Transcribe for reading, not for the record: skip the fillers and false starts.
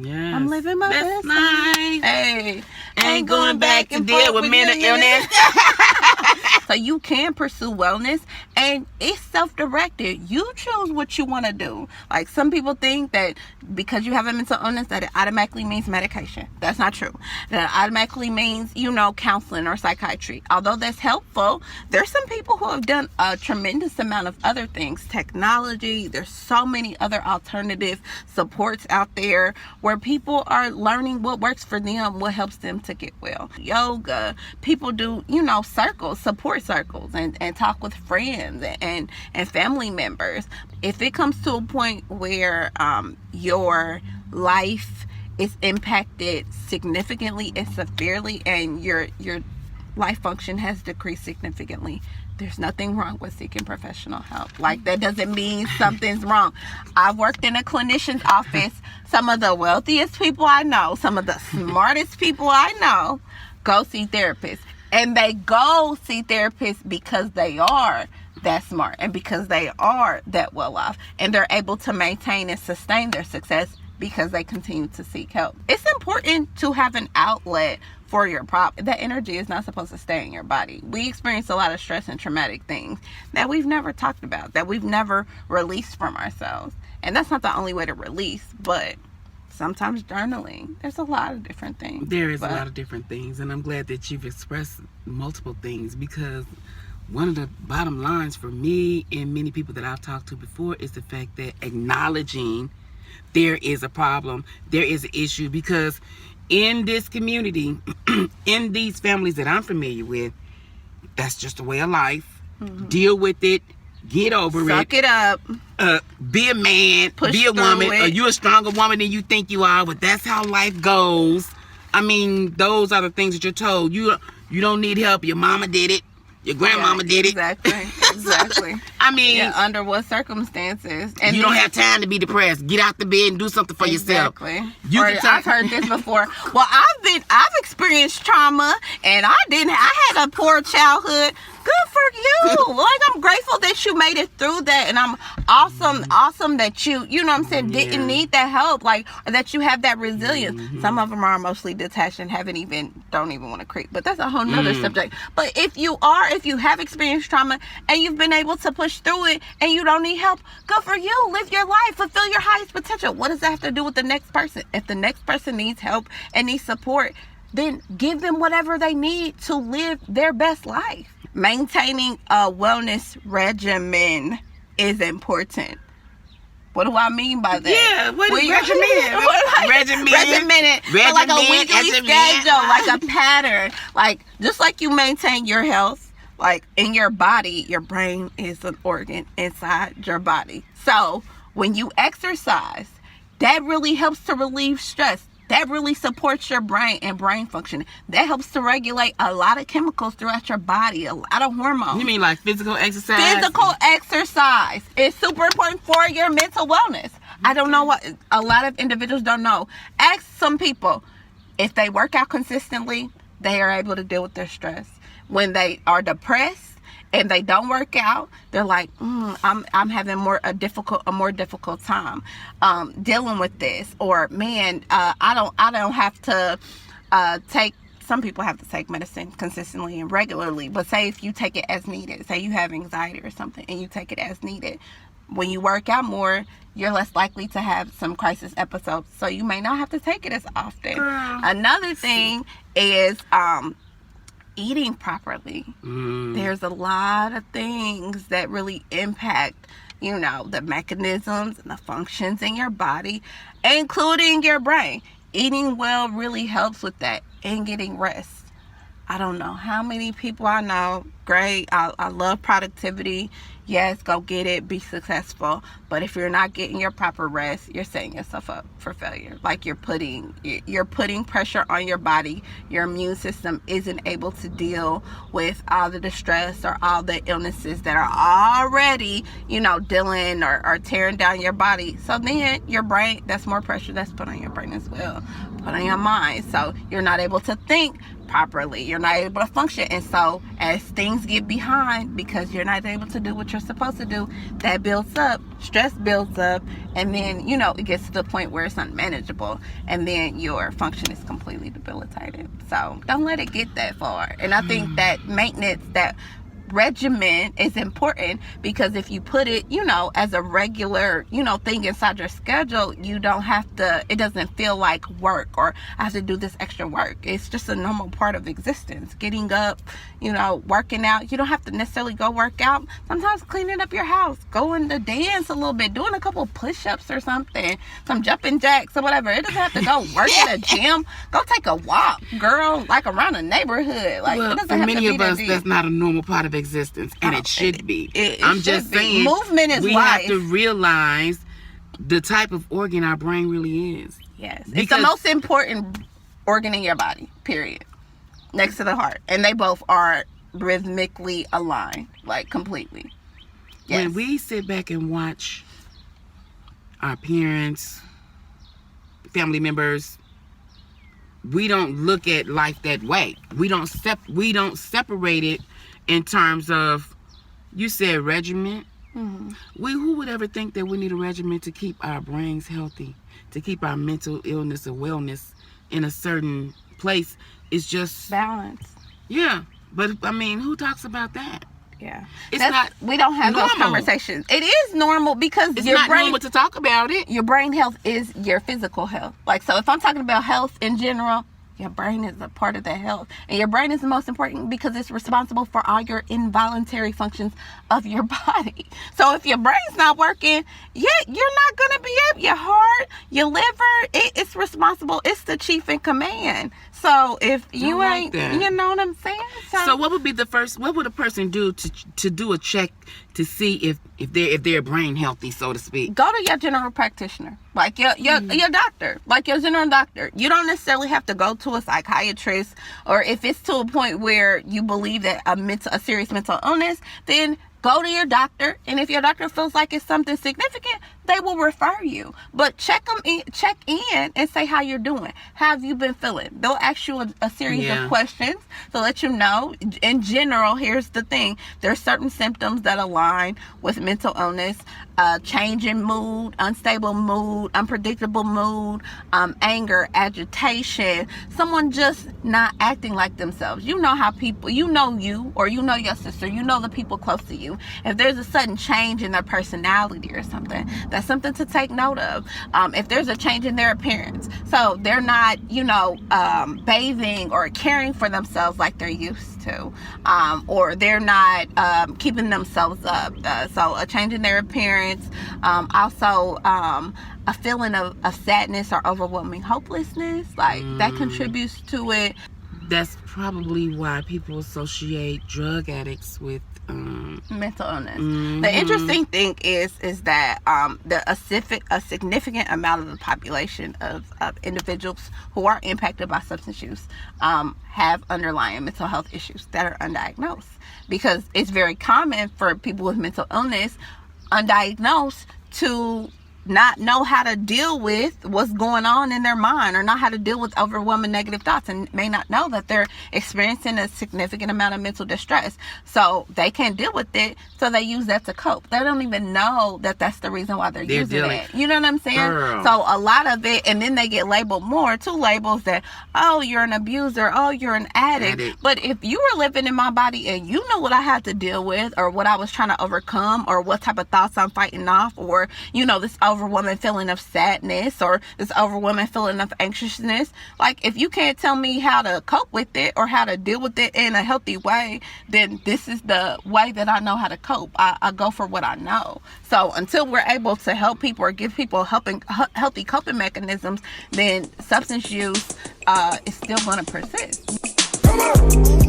Yes. I'm living my best life. Hey, Ain't going back to deal with mental illness. So you can pursue wellness, and it's self-directed. You choose what you want to do. Like, some people think that because you have a mental illness that it automatically means medication. That's not true. That automatically means, counseling or psychiatry. Although that's helpful, there's some people who have done a tremendous amount of other things. Technology, there's so many other alternative supports out there where people are learning what works for them, what helps them to get well. Yoga, people do, circles, support circles, and talk with friends and family members. If it comes to a point where your life is impacted significantly and severely, and your life function has decreased significantly, there's nothing wrong with seeking professional help. Like, that doesn't mean something's wrong. I've worked in a clinician's office. Some of the wealthiest people I know, some of the smartest people I know, go see therapists. And they go see therapists because they are that smart and because they are that well off. And they're able to maintain and sustain their success because they continue to seek help. It's important to have an outlet for your problem. That energy is not supposed to stay in your body. We experience a lot of stress and traumatic things that we've never talked about, that we've never released from ourselves. And that's not the only way to release, but sometimes journaling. There's a lot of different things. There is a lot of different things, and I'm glad that you've expressed multiple things, because one of the bottom lines for me and many people that I've talked to before is the fact that acknowledging there is a problem, there is an issue, because in this community, in these families that I'm familiar with, that's just a way of life. Mm-hmm. Deal with it. Get over it. Suck it up. Be a man. Be a woman. Or you're a stronger woman than you think you are, but that's how life goes. I mean, those are the things that you're told. You don't need help. Your mama did it. Your grandmama did it. Exactly. I mean, under what circumstances? And you don't have time to be depressed. Get out the bed and do something for yourself. I've heard this before. Well, I've experienced trauma, and I had a poor childhood. Good for you. Like, I'm grateful that you made it through that, and I'm awesome that you know what I'm saying, didn't need that help, like, or that you have that resilience. Mm-hmm. Some of them are emotionally detached and don't even want to creep, but that's a whole nother subject. But if you have experienced trauma and you've been able to push through it and you don't need help, good for you. Live your life, fulfill your highest potential. What does that have to do with the next person? If the next person needs help and needs support, then give them whatever they need to live their best life. Maintaining a wellness regimen is important. What do I mean by that? Yeah, what is regimen? Regimented. Like a weekly schedule, like a pattern. Like, just like you maintain your health, like in your body, your brain is an organ inside your body. So when you exercise, that really helps to relieve stress. That really supports your brain and brain function. That helps to regulate a lot of chemicals throughout your body, a lot of hormones. You mean like physical exercise? Physical exercise is super important for your mental wellness. I don't know what a lot of individuals don't know. Ask some people, if they work out consistently, they are able to deal with their stress. When they are depressed and they don't work out, they're like, I'm having a more difficult time dealing with this. Or, man, I don't have to take. Some people have to take medicine consistently and regularly, but say if you take it as needed, say you have anxiety or something and you take it as needed, when you work out more, you're less likely to have some crisis episodes, so you may not have to take it as often. Another thing is eating properly. There's a lot of things that really impact, the mechanisms and the functions in your body, including your brain. Eating well really helps with that, and getting rest. I don't know how many people I know. Great. I love productivity. Yes, go get it. Be successful. But if you're not getting your proper rest, you're setting yourself up for failure. Like, you're putting pressure on your body. Your immune system isn't able to deal with all the distress or all the illnesses that are already, dealing or tearing down your body. So then your brain, that's more pressure that's put on your brain as well. Put on your mind. So you're not able to think properly. You're not able to function. And so as things get behind because you're not able to do what you're supposed to do, that builds up, stress builds up, and then, you know, it gets to the point where it's unmanageable, and then your function is completely debilitated. So don't let it get that far. And I think that maintenance, that regimen is important, because if you put it, you know, as a regular, you know, thing inside your schedule, you don't have to, it doesn't feel like work, or I have to do this extra work. It's just a normal part of existence. Getting up, you know, working out. You don't have to necessarily go work out. Sometimes cleaning up your house, going to dance a little bit, doing a couple push-ups or something, some jumping jacks or whatever. It doesn't have to go work in a gym. Go take a walk, girl, like around the neighborhood. Like, well, it doesn't for have many to be of that us, deep. that's not a normal part of existence, and it should be. I'm just saying, movement is we life. have to realize the type of organ our brain really is. Yes, it's Because- the most important organ in your body, period, next to the heart, and they both are rhythmically aligned, like completely. Yes. When we sit back and watch our parents, family members, we don't look at life that way. We don't separate it in terms of, you said regiment. Mm-hmm. Who would ever think that we need a regimen to keep our brains healthy, to keep our mental illness or wellness in a certain place? It's just Balance. yeah. But I mean, who talks about that? Yeah, It's not we don't have those normal. conversations. It is normal because It's your not brain, normal to talk about it. your brain health is your physical health. Like, so if I'm talking about health in general, your brain is a part of that health, and your brain is the most important because it's responsible for all your involuntary functions of your body. So if your brain's not working, you're not gonna be able. Your heart, your liver, it's responsible. It's the chief in command. So if you like ain't, that. you know what I'm saying? So what would be the first? What would a person do to do a check to see if they're brain healthy, so to speak? Go to your general practitioner, like your doctor, like your general doctor. You don't necessarily have to go to a psychiatrist, or if it's to a point where you believe that a serious mental illness, then go to your doctor, and if your doctor feels like it's something significant, they will refer you. But check in and say how you're doing. How have you been feeling? They'll ask you a series of questions to let you know. In general, here's the thing. There's certain symptoms that align with mental illness. Change in mood, unstable mood, unpredictable mood, anger, agitation, someone just not acting like themselves. You know how people, you or you know your sister, you know the people close to you. If there's a sudden change in their personality or something, that's something to take note of. If there's a change in their appearance, so they're not, bathing or caring for themselves like they're used to, or they're not keeping themselves up. So a change in their appearance, also a feeling of sadness or overwhelming hopelessness, like that contributes to it. That's probably why people associate drug addicts with mental illness. The interesting thing is that a significant amount of the population of individuals who are impacted by substance use have underlying mental health issues that are undiagnosed, because it's very common for people with mental illness undiagnosed to not know how to deal with what's going on in their mind, or not how to deal with overwhelming negative thoughts, and may not know that they're experiencing a significant amount of mental distress. So they can't deal with it, so they use that to cope. They don't even know that that's the reason why they're using it. You know what I'm saying? Girl. So a lot of it, and then they get labeled two labels that, oh, you're an abuser, oh, you're an addict. But if you were living in my body and you knew what I had to deal with, or what I was trying to overcome, or what type of thoughts I'm fighting off, or, this overwhelming feeling of sadness, or this overwhelming feeling of anxiousness, like, if you can't tell me how to cope with it or how to deal with it in a healthy way, then this is the way that I know how to cope. I go for what I know. So until we're able to help people or give people healthy coping mechanisms, then substance use is still going to persist.